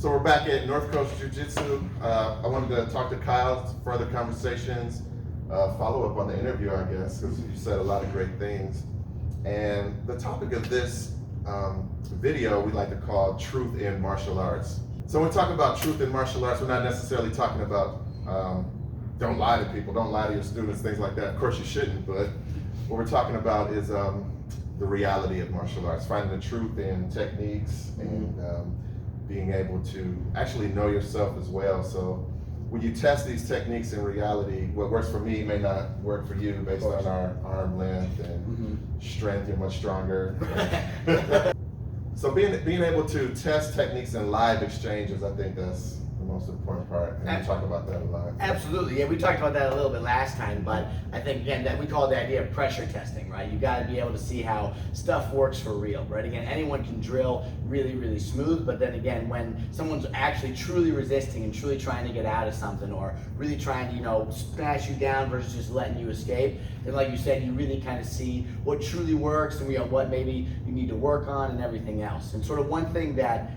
So we're back at North Coast Jiu-Jitsu. I wanted to talk to Kyle, further conversations, follow up on the interview, I guess, because you said a lot of great things. And the topic of this video we like to call Truth in Martial Arts. So when we talk about truth in martial arts, we're not necessarily talking about don't lie to people, don't lie to your students, things like that. Of course you shouldn't, but what we're talking about is the reality of martial arts, finding the truth in techniques and being able to actually know yourself as well. So when you test these techniques in reality, what works for me may not work for you based on our arm length and strength. You're much stronger. So being able to test techniques in live exchanges, I think that's the most important part, and we talk about that a lot. Absolutely, yeah, we talked about that a little bit last time, but I think, again, that we call it the idea of pressure testing, right? You got to be able to see how stuff works for real, right? Again, anyone can drill really, really smooth, but then again, when someone's actually truly resisting and truly trying to get out of something, or really trying to, smash you down versus just letting you escape, then like you said, you really kind of see what truly works and what maybe you need to work on and everything else. And sort of one thing that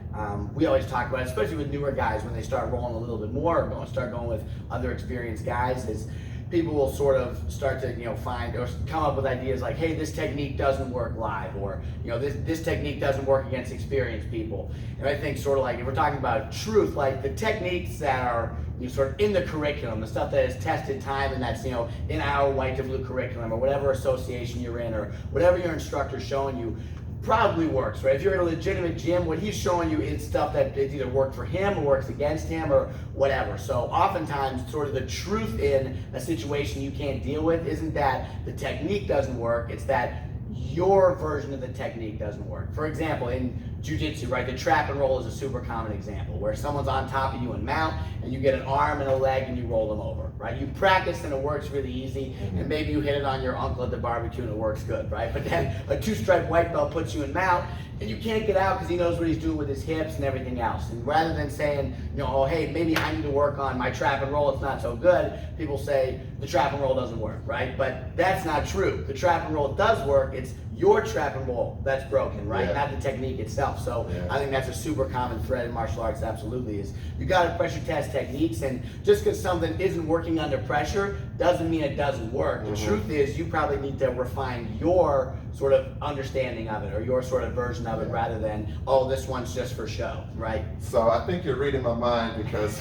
we always talk about, especially with newer guys when they start rolling a little bit more, or start going with other experienced guys, is people will sort of start to find or come up with ideas like, hey, this technique doesn't work live, or this technique doesn't work against experienced people. And I think sort of like if we're talking about truth, like the techniques that are sort of in the curriculum, the stuff that is tested time and that's in our white to blue curriculum, or whatever association you're in, or whatever your instructor's showing you, probably works, right? If you're in a legitimate gym, what he's showing you is stuff that it's either worked for him or works against him or whatever. So oftentimes sort of the truth in a situation you can't deal with isn't that the technique doesn't work, it's that your version of the technique doesn't work. For example, in jiu-jitsu, right, the trap and roll is a super common example where someone's on top of you and mount and you get an arm and a leg and you roll them over, right? You practice and it works really easy, and maybe you hit it on your uncle at the barbecue and it works good, right? But then a two-stripe white belt puts you in mount and you can't get out because he knows what he's doing with his hips and everything else. And rather than saying, oh, hey, maybe I need to work on my trap and roll, it's not so good, people say the trap and roll doesn't work, right? But that's not true. The trap and roll does work. It's your trap and roll that's broken, right? Not the technique itself. So I think that's a super common thread in martial arts, absolutely, is you got to pressure test techniques, and just because something isn't working under pressure doesn't mean it doesn't work. The truth is you probably need to refine your sort of understanding of it, or your sort of version of it, rather than, oh, this one's just for show, right? So I think you're reading my mind, because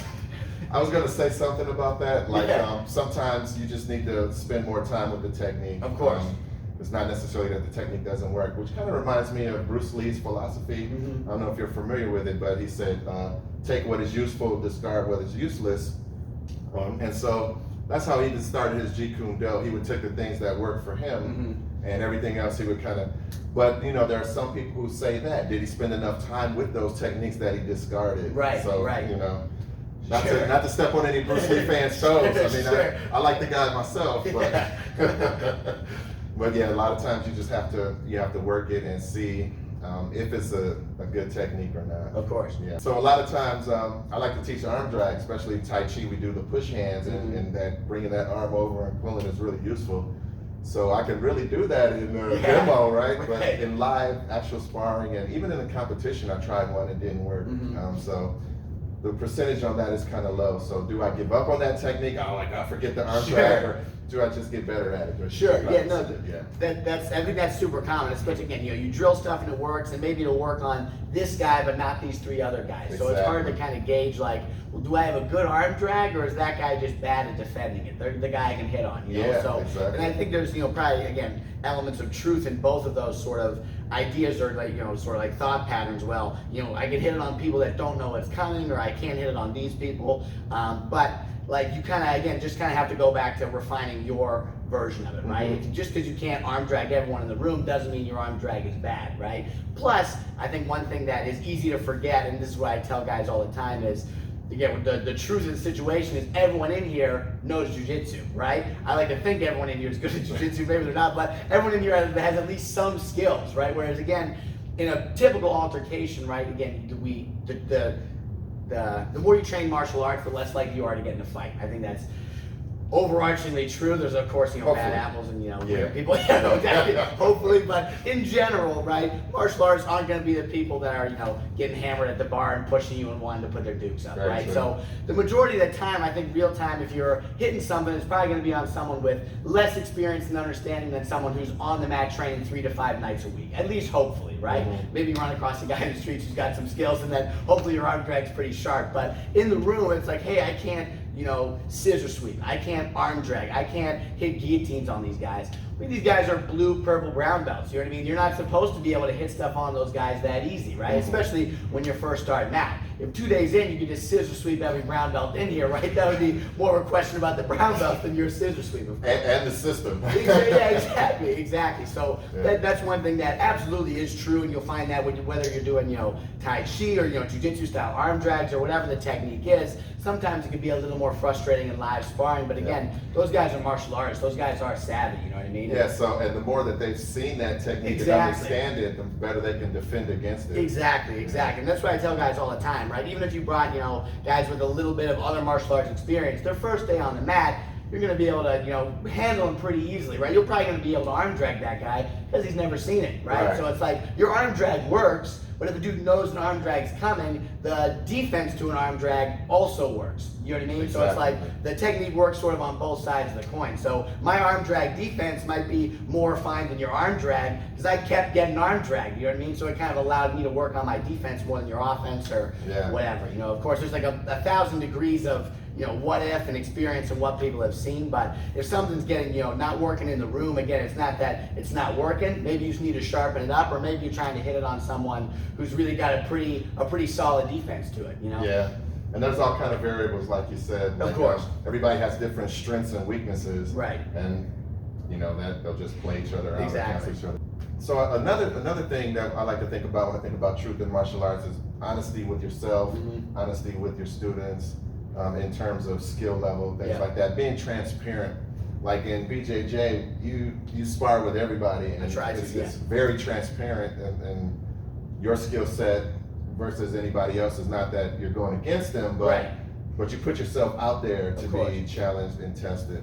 I was going to say something about that. Like sometimes you just need to spend more time with the technique. Of course. It's not necessarily that the technique doesn't work, which kind of reminds me of Bruce Lee's philosophy. I don't know if you're familiar with it, but he said, take what is useful, discard what is useless. And so that's how he just started his Jeet Kune Do. He would take the things that worked for him and everything else he would kind of, but there are some people who say that, did he spend enough time with those techniques that he discarded? Right, so, right. Not to step on any Bruce Lee fans' toes. I mean, I like the guy myself, but but yeah, a lot of times you just have to work it and see if it's a good technique or not. Of course. Yeah. So a lot of times I like to teach arm drag, especially Tai Chi. We do the push hands, and that bringing that arm over and pulling is really useful. So I can really do that in a demo, right? But in live, actual sparring, and even in a competition, I tried one, it didn't work. So the percentage on that is kind of low. So do I give up on that technique? Oh, like I forget the arm drag, or do I just get better at it? I think that's super common, especially again, you drill stuff and it works, and maybe it'll work on this guy but not these three other guys. So it's hard to kind of gauge, like, well, do I have a good arm drag, or is that guy just bad at defending it? They're the guy I can hit on, And I think there's probably again elements of truth in both of those sort of ideas, or like sort of like thought patterns. Well, I can hit it on people that don't know what's coming, or I can't hit it on these people, but like you kind of, again, just kind of have to go back to refining your version of it, right? Just because you can't arm drag everyone in the room doesn't mean your arm drag is bad, right? Plus, I think one thing that is easy to forget, and this is what I tell guys all the time, is again, the truth of the situation is everyone in here knows jiu-jitsu, right? I like to think everyone in here is good at jiu-jitsu, maybe they're not, but everyone in here has at least some skills, right? Whereas again, in a typical altercation, right, again, the more you train martial arts, the less likely you are to get in a fight. I think that's overarchingly true. There's of course, bad Hopefully. apples and Yeah. weird people. Hopefully, but in general, right? Martial arts aren't going to be the people that are getting hammered at the bar and pushing you and wanting to put their dukes up, Very right? true. So the majority of the time, I think real time, if you're hitting something, it's probably going to be on someone with less experience and understanding than someone who's on the mat training 3 to 5 nights a week. At least hopefully, right? Mm-hmm. Maybe you run across a guy in the streets who's got some skills, and then hopefully your arm drag's pretty sharp. But in the room, it's like, hey, I can't scissor sweep. I can't arm drag. I can't hit guillotines on these guys. These guys are blue, purple, brown belts. You know what I mean? You're not supposed to be able to hit stuff on those guys that easy, right? Mm-hmm. Especially when you're first starting out. If 2 days in, you could just scissor sweep every brown belt in here, right? That would be more of a question about the brown belt than your scissor sweep. And the system. Yeah, exactly. So Yeah. that's one thing that absolutely is true, and you'll find that whether you're doing Tai Chi or Jiu-Jitsu style arm drags or whatever the technique is. Sometimes it can be a little more frustrating in live sparring, but again, those guys are martial artists. Those guys are savvy. You know what I mean? Yeah. So, and the more that they've seen that technique and Exactly. understand it, the better they can defend against it. Exactly. And that's what I tell guys all the time, right? Even if you brought, guys with a little bit of other martial arts experience, their first day on the mat, you're going to be able to, handle him pretty easily, right? You're probably going to be able to arm drag that guy because he's never seen it, right? So it's like your arm drag works, but if the dude knows an arm drag's coming, the defense to an arm drag also works. You know what I mean? Exactly. So it's like the technique works sort of on both sides of the coin. So my arm drag defense might be more refined than your arm drag because I kept getting arm drag. You know what I mean? So it kind of allowed me to work on my defense more than your offense or whatever. Of course, there's like a 1,000 degrees of what if and experience and what people have seen. But if something's getting, not working in the room, again, it's not that it's not working. Maybe you just need to sharpen it up, or maybe you're trying to hit it on someone who's really got a pretty solid defense to it. Yeah. And there's all kind of variables, like you said. Of course. Everybody has different strengths and weaknesses. Right. And that they'll just play each other out. Exactly. Cancel each other. So another thing that I like to think about when I think about truth in martial arts is honesty with yourself, honesty with your students, in terms of skill level, things like that. Being transparent. Like in BJJ, you spar with everybody, and it's very transparent, and your skill set versus anybody else is not that you're going against them, but you put yourself out there to be challenged and tested.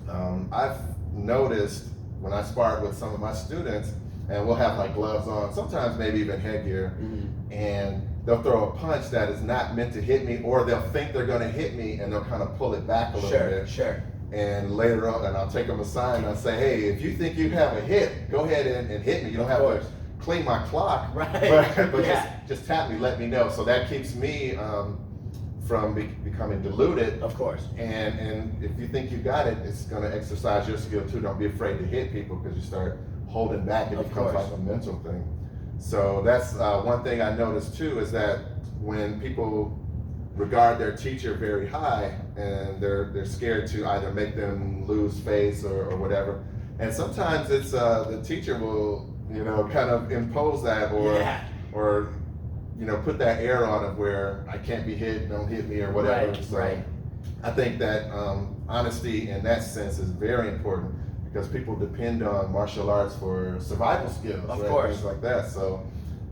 I've noticed when I spar with some of my students, and we'll have like gloves on, sometimes maybe even headgear, and they'll throw a punch that is not meant to hit me, or they'll think they're going to hit me, and they'll kind of pull it back a little bit. And later on, and I'll take them aside and I'll say, hey, if you think you have a hit, go ahead and hit me. You don't have to clean my clock, but just tap me, let me know. So that keeps me from becoming diluted. Of course. And if you think you got it, it's going to exercise your skill too. Don't be afraid to hit people because you start holding back. It becomes like a mental thing. So that's one thing I noticed too, is that when people regard their teacher very high and they're scared to either make them lose face or whatever, and sometimes it's the teacher will kind of impose that or put that air on it where I can't be hit, don't hit me or whatever. I think that honesty in that sense is very important because people depend on martial arts for survival skills, things like that. So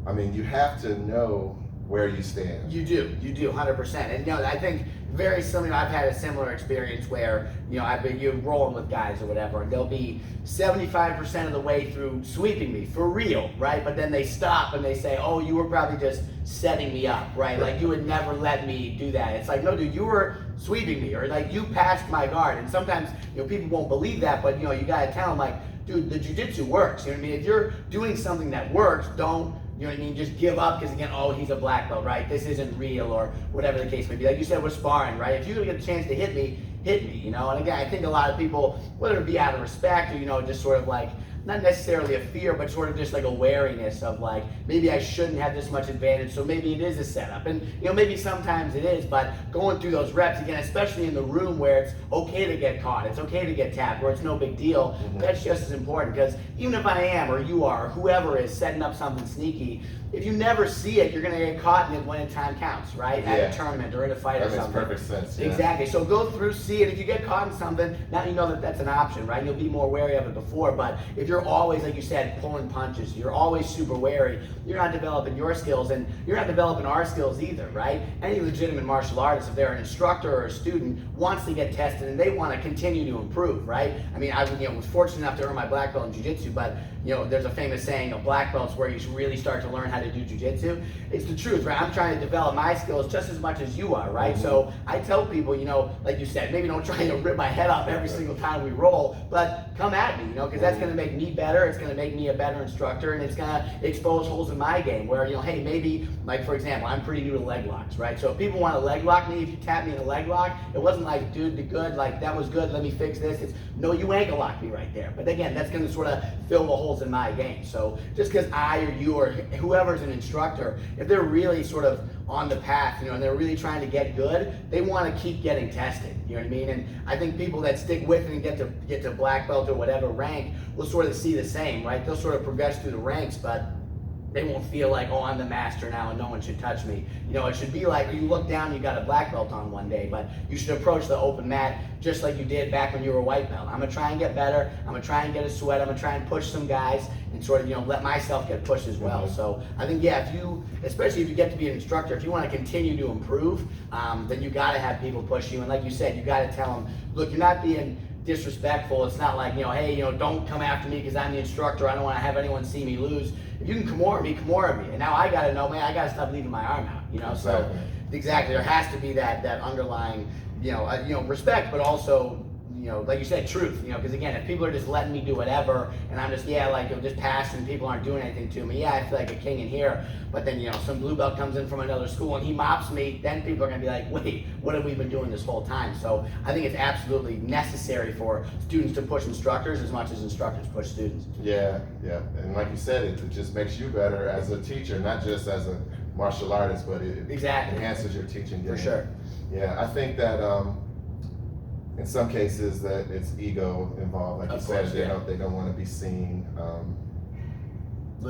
I mean, you have to know where you stand. You do 100%. And I think very similar. I've had a similar experience where I've been rolling with guys or whatever, and they'll be 75% of the way through sweeping me for real, right? But then they stop and they say, "Oh, you were probably just setting me up, right? Like you would never let me do that." It's like, no, dude, you were sweeping me, or like you passed my guard. And sometimes people won't believe that, but you gotta tell them like, dude, the jiu-jitsu works. You know what I mean? If you're doing something that works, don't. You know what I mean? Just give up because again, oh, he's a black belt, right? This isn't real, or whatever the case may be. Like you said, we're sparring, right? If you're gonna get a chance to hit me, And again, I think a lot of people, whether it be out of respect or just sort of like not necessarily a fear, but sort of just like a wariness of like, maybe I shouldn't have this much advantage, so maybe it is a setup. And maybe sometimes it is, but going through those reps, again, especially in the room where it's okay to get caught, it's okay to get tapped, where it's no big deal, that's just as important. Because even if I am, or you are, or whoever is setting up something sneaky, if you never see it, you're gonna get caught in it when time counts, right? At a tournament or in a fight or something. That makes perfect sense. Yeah. Exactly. So go through, see it. If you get caught in something, now you know that that's an option, right? You'll be more wary of it before. But if you're always, like you said, pulling punches, you're always super wary, you're not developing your skills, and you're not developing our skills either, right? Any legitimate martial artist, if they're an instructor or a student, wants to get tested and they want to continue to improve, right? I mean, I was fortunate enough to earn my black belt in jiu-jitsu, but there's a famous saying, a black belt's where you really start to learn how to do jiu-jitsu. It's the truth, right? I'm trying to develop my skills just as much as you are, right? So I tell people, like you said, maybe don't try to rip my head off every single time we roll, but come at me, because that's going to make me better, it's going to make me a better instructor, and it's going to expose holes in my game where, hey, maybe, like for example, I'm pretty new to leg locks, right? So if people want to leg lock me, if you tap me in a leg lock, it wasn't like, dude, the good, like that was good, let me fix this. It's, no, you ankle lock me right there. But again, that's going to sort of fill the holes in my game. So just because I or you or whoever's an instructor, if they're really sort of on the path, and they're really trying to get good, they want to keep getting tested. You know what I mean? And I think people that stick with it and get to black belt or whatever rank will sort of see the same, right? They'll sort of progress through the ranks, but they won't feel like, oh, I'm the master now and no one should touch me. It should be like you look down, you got a black belt on one day, but you should approach the open mat just like you did back when you were a white belt. I'm gonna try and get better. I'm gonna try and get a sweat. I'm gonna try and push some guys and sort of, let myself get pushed as well. So I think, yeah, especially if you get to be an instructor, if you want to continue to improve, then you got to have people push you. And like you said, you got to tell them, look, you're not being disrespectful. It's not like, hey, don't come after me because I'm the instructor. I don't want to have anyone see me lose. If you can Kimura me, Kimura me. And now I got to know, man, I got to stop leaving my arm out, So exactly, there has to be that underlying, respect, but also, like you said, truth, because again, if people are just letting me do whatever, and I'm just, just passing, people aren't doing anything to me, I feel like a king in here, but then, some blue belt comes in from another school and he mops me, then people are going to be like, wait, what have we been doing this whole time? So I think it's absolutely necessary for students to push instructors as much as instructors push students. Yeah, and like you said, it just makes you better as a teacher, not just as a martial artist, but it exactly enhances your teaching game. For sure. Yeah, I think that in some cases that it's ego involved, like you said, they don't want to be seen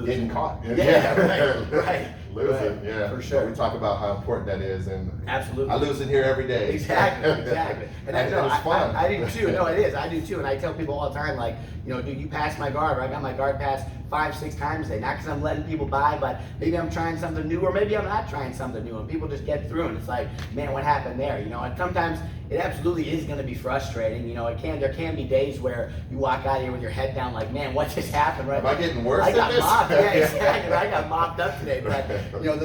getting caught. Right. Losing, right. Yeah. For sure. But we talk about how important that is, and absolutely, I lose in here every day. Exactly. And it's fun. I do too. No, it is. I do too. And I tell people all the time, like, dude, you passed my guard, or I got my guard passed 5-6 times today. Not because I'm letting people by, but maybe I'm trying something new, or maybe I'm not trying something new, and people just get through, and it's like, man, what happened there? And sometimes it absolutely is going to be frustrating. There can be days where you walk out of here with your head down, like, man, what just happened? Right? Am I getting worse? I got mopped. Yeah, exactly. I got mopped up today, but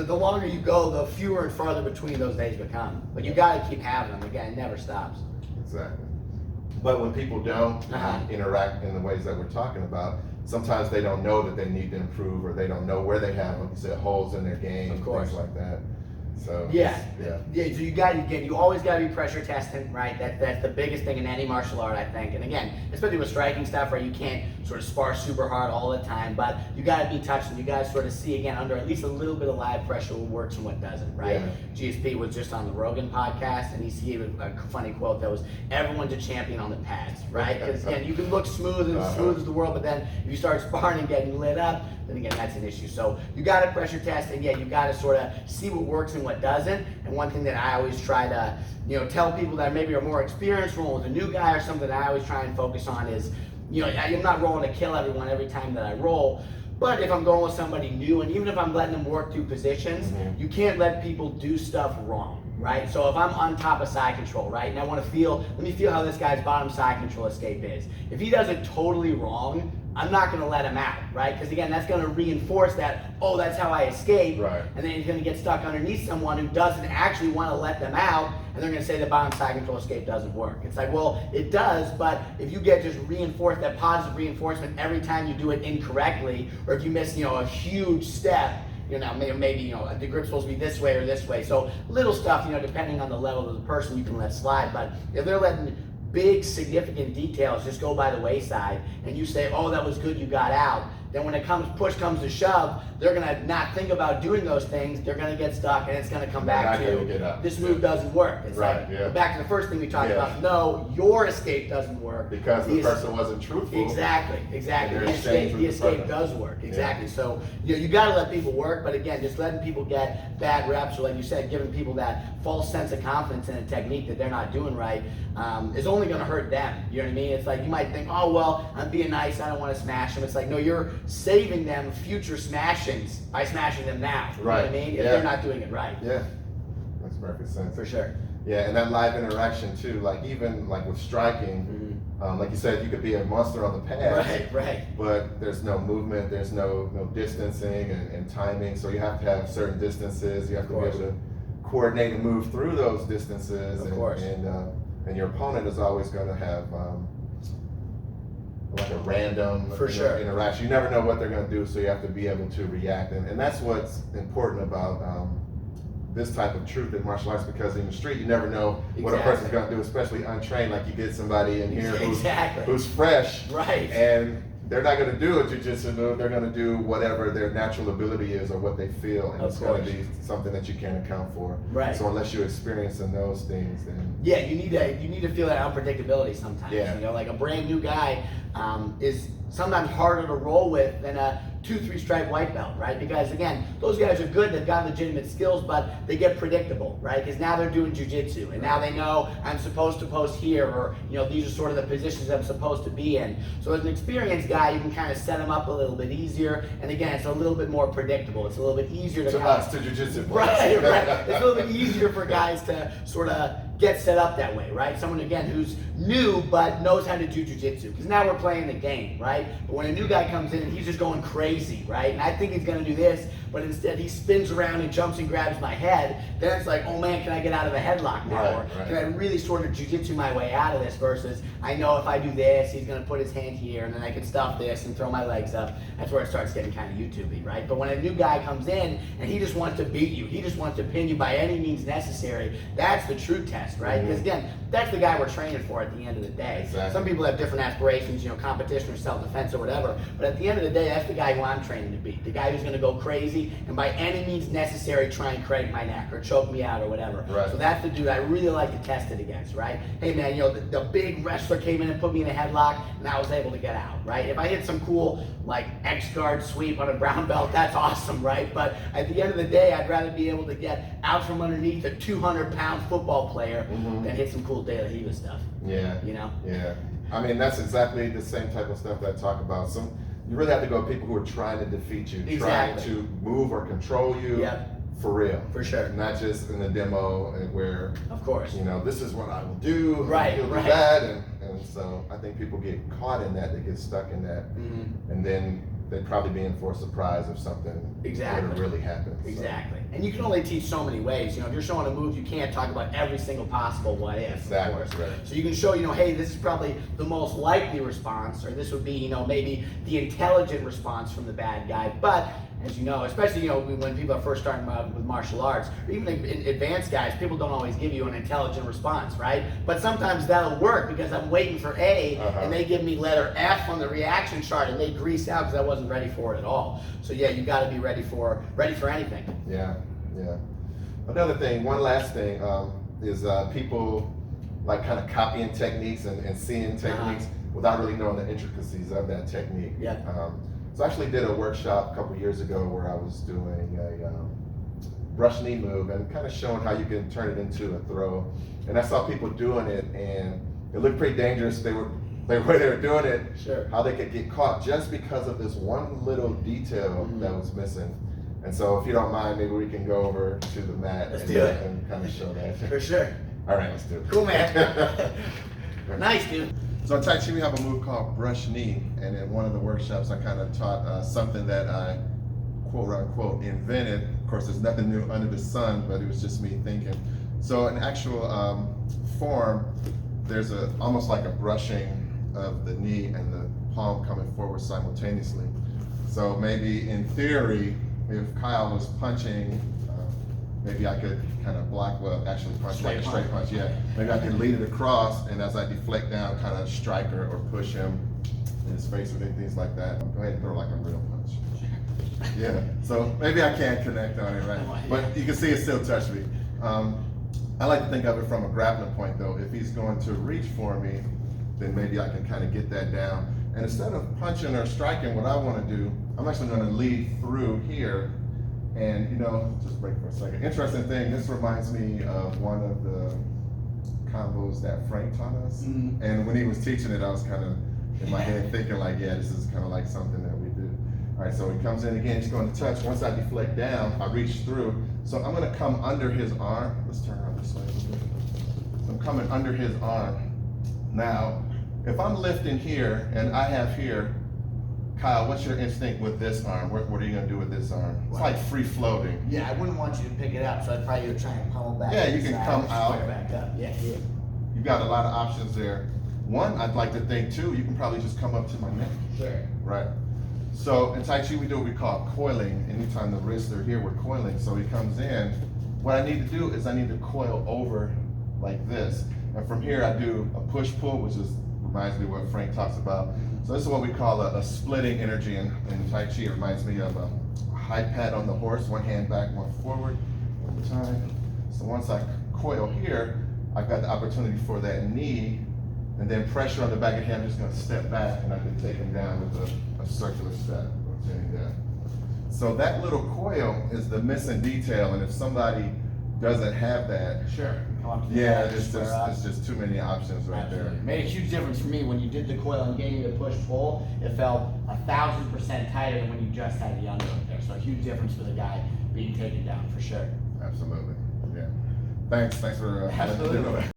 the longer you go, the fewer and farther between those days become. But you got to keep having them. Again, it never stops. Exactly. But when people don't interact in the ways that we're talking about, sometimes they don't know that they need to improve, or they don't know where they have, like you said, holes in their game, of course, things like that. So yeah. So you always got to be pressure testing, right? That's the biggest thing in any martial art, I think. And again, especially with striking stuff, right? You can't sort of spar super hard all the time, but you got to be touching. You got to sort of see again under at least a little bit of live pressure what works and what doesn't, right? Yeah. GSP was just on the Rogan podcast, and he gave a funny quote that was, "Everyone's a champion on the pads," right? Because again, you can look smooth and smooth as the world, but then if you start sparring and getting lit up, then again, that's an issue. So you got to pressure test, and you got to sort of see what works and what doesn't. And one thing that I always try to, tell people that maybe are more experienced, rolling with a new guy or something, that I always try and focus on is, I'm not rolling to kill everyone every time that I roll. But if I'm going with somebody new, and even if I'm letting them work through positions, you can't let people do stuff wrong, right? So if I'm on top of side control, right, and I want to let me feel how this guy's bottom side control escape is. If he does it totally wrong, I'm not going to let him out, right? Because again, that's going to reinforce that, oh, that's how I escape. Right. And then he's going to get stuck underneath someone who doesn't actually want to let them out, and they're going to say the bottom side control escape doesn't work. It's like, well, it does, but if you get just reinforced, that positive reinforcement every time you do it incorrectly, or if you miss, a huge step, maybe the grip's supposed to be this way or this way. So little stuff, depending on the level of the person, you can let slide. But if they're letting big significant details just go by the wayside, and you say, oh, that was good, you got out, then when push comes to shove, they're gonna not think about doing those things. They're gonna get stuck, and it's gonna come back to this move doesn't work. It's back to the first thing we talked about. No, your escape doesn't work because the person wasn't truthful. Exactly. The escape does work. Exactly. So you got to let people work, but again, just letting people get bad reps, or like you said, giving people that false sense of confidence in a technique that they're not doing right, is only going to hurt them. You know what I mean? It's like you might think, oh well, I'm being nice, I don't want to smash them. It's like, no, you're saving them future smashings by smashing them now. You know what I mean? If they're not doing it right. Yeah, makes perfect sense. For sure. Yeah, and that live interaction too, like even like with striking, like you said, you could be a monster on the pass, but there's no movement, there's no distancing and timing, so you have to have certain distances, you have to be able to coordinate and move through those distances, and your opponent is always going to have like a random interaction. You never know what they're going to do, so you have to be able to react, and that's what's important about this type of truth in martial arts, because in the street you never know what a person's going to do, especially untrained. Like you get somebody in here who's fresh, and they're not going to do a jiu-jitsu move, they're going to do whatever their natural ability is or what they feel, and it's going to be something that you can't account for. So unless you're experiencing those things, then you need to feel that unpredictability sometimes. You know, like a brand new guy is sometimes harder to roll with than a 2-3 stripe white belt, right? Because again, those guys are good, they've got legitimate skills, but they get predictable, right? Because now they're doing jiu-jitsu, and now they know I'm supposed to post here, or these are sort of the positions I'm supposed to be in. So as an experienced guy, you can kind of set them up a little bit easier, and again, it's a little bit more predictable. It's a little bit easier to jiu-jitsu. Right. It's a little bit easier for guys to sort of get set up that way, right? Someone, again, who's new but knows how to do jiu-jitsu, because now we're playing the game, right? But when a new guy comes in and he's just going crazy, right? And I think he's going to do this, but instead he spins around and jumps and grabs my head, then it's like, oh man, can I get out of a headlock now? Or can I really sort of jiu-jitsu my way out of this, versus I know if I do this, he's going to put his hand here, and then I can stuff this and throw my legs up. That's where it starts getting kind of YouTube-y, right? But when a new guy comes in and he just wants to beat you, he just wants to pin you by any means necessary, that's the true test, right? Because again, that's the guy we're training for at the end of the day. Some people have different aspirations, competition or self-defense or whatever, but at the end of the day, that's the guy who I'm training to beat. The guy who's going to go crazy and by any means necessary try and crack my neck or choke me out or whatever. So that's the dude I really like to test it against, right? Hey man, the big wrestler came in and put me in a headlock and I was able to get out, right? If I hit some cool like X-guard sweep on a brown belt, that's awesome, right? But at the end of the day, I'd rather be able to get out from underneath a 200-pound football player than hit some cool De La Riva stuff. Yeah. I mean, that's exactly the same type of stuff that I talk about. You really have to go with people who are trying to defeat you, trying to move or control you for real. For sure. Not just in the demo where, of course, this is what I will do, you'll do that, and so I think people get caught in that, they get stuck in that, and then they'd probably be in for a surprise if something were to really happen. Exactly. And you can only teach so many ways. If you're showing a move, you can't talk about every single possible what if, of course. So you can show, hey, this is probably the most likely response, or this would be, maybe the intelligent response from the bad guy. But as you know, especially when people are first starting with martial arts, or even advanced guys, people don't always give you an intelligent response, right? But sometimes that'll work because I'm waiting for A, and they give me letter F on the reaction chart, and they grease out because I wasn't ready for it at all. So yeah, you got to be ready for anything. Yeah. Another thing, one last thing, is people like kind of copying techniques and seeing techniques without really knowing the intricacies of that technique. So I actually did a workshop a couple years ago where I was doing a brush knee move and kind of showing how you can turn it into a throw. And I saw people doing it, and it looked pretty dangerous. They were doing it, how they could get caught just because of this one little detail that was missing. And so if you don't mind, maybe we can go over to the mat and kind of show that. For sure. All right, let's do it. Cool, man. Nice, dude. So in Tai Chi, we have a move called brush knee, and in one of the workshops, I kind of taught something that I, quote unquote, invented. Of course, there's nothing new under the sun, but it was just me thinking. So in actual form, there's almost like a brushing of the knee and the palm coming forward simultaneously. So maybe in theory, if Kyle was punching, maybe I could kind of block, actually punch like a straight punch, Maybe I could lead it across, and as I deflect down, kind of strike or push him in his face or things like that. Go ahead and throw like a real punch. Yeah, so maybe I can't connect on it, right? But you can see it still touched me. I like to think of it from a grappling point though. If he's going to reach for me, then maybe I can kind of get that down. And instead of punching or striking, what I want to do, I'm actually going to lead through here. And just break for a second. Interesting thing, this reminds me of one of the combos that Frank taught us. Mm-hmm. And when he was teaching it, I was kind of in my head thinking like, yeah, this is kind of like something that we do. All right, so he comes in again, he's going to touch. Once I deflect down, I reach through. So I'm going to come under his arm. Let's turn around this way. So I'm coming under his arm. Now, if I'm lifting here and I have here, Kyle, what's your instinct with this arm? What are you going to do with this arm? It's like free floating. Yeah, I wouldn't want you to pick it up, so I'd probably try and pummel back. Yeah, you can come out. Square back up. Yeah. You've got a lot of options there. One, I'd like to think too, you can probably just come up to my neck. Sure. Right. So in Tai Chi, we do what we call coiling. Anytime the wrists are here, we're coiling. So he comes in. What I need to do is I need to coil over like this. And from here, I do a push-pull, which reminds me of what Frank talks about. So this is what we call a splitting energy in Tai Chi. It reminds me of a high pat on the horse, one hand back, one forward, over time. So once I coil here, I've got the opportunity for that knee, and then pressure on the back of the head. I'm just going to step back, and I can take him down with a circular step. So that little coil is the missing detail, and if somebody doesn't have that, Sure. yeah, it's just too many options right Absolutely. there. Made a huge difference for me when you did the coil and gave me the push-pull. It felt 1,000% tighter than when you just had the underhook there. So a huge difference for the guy being taken down for sure. Absolutely. Yeah. Thanks for letting me do that.